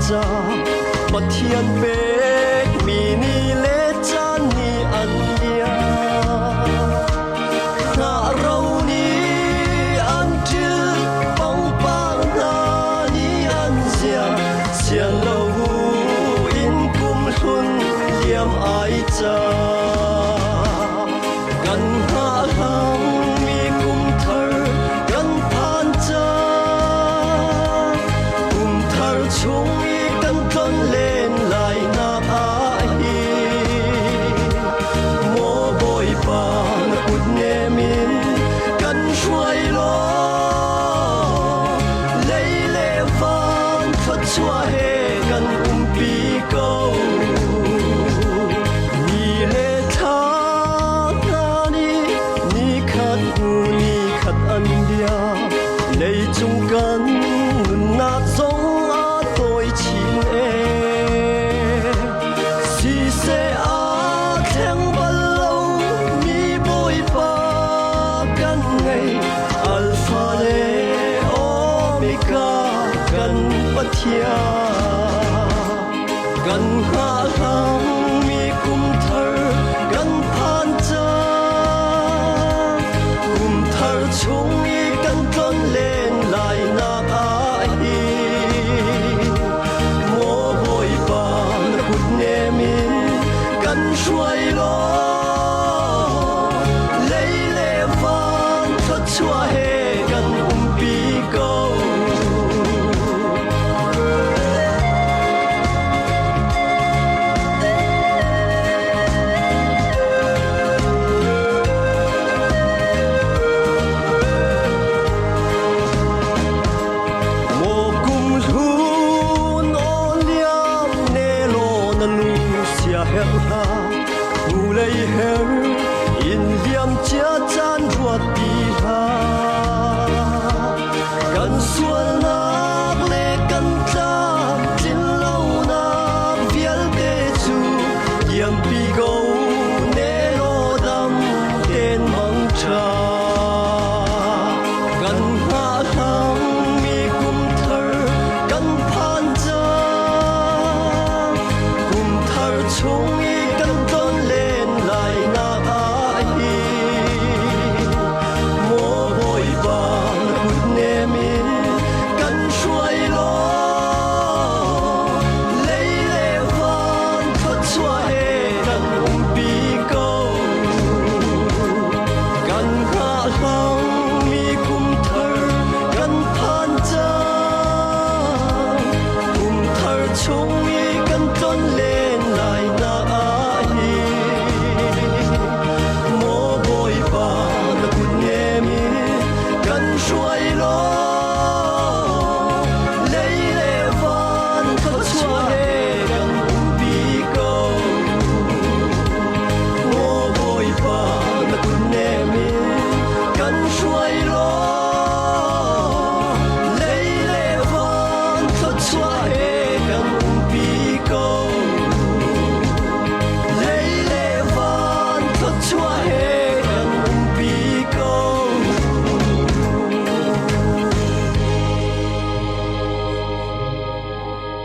cha bất thiên bế mi ni lệ chan ni an nia na rau ni an chư bong bang na ni an zia xian lâu in kum hun liam ai chaกันหาหางมีกุมเธอกันผ่านใจกุมเธอชงอีกันจนเล่นลายนาอาฮีโมบอยปานอุดเนมินกันช่วยรอเล่เล่ฟันฟัดช่วยกันปีโกlấy chung cân nát giống á tôi chim em si se á thang bao lâu mi bôi ba căn ngày alpha le omega căn bất thia căn hạ hang mi cung thơ căn phan cha cung thơ chungกันจนเล่นลายนาอาฮีโมบอยบานกุดเนมินกันช่วยรอเล่เล่ฟันฟัดช่วยกันปีโกu lei her in liam chia chan ruat ti ha kan sual nak le kan ta tin lo na vial te chu yam pi go ne lo dam ten mang cha kan ha thang mi kum thar kan phan cha kum thar chungช่วย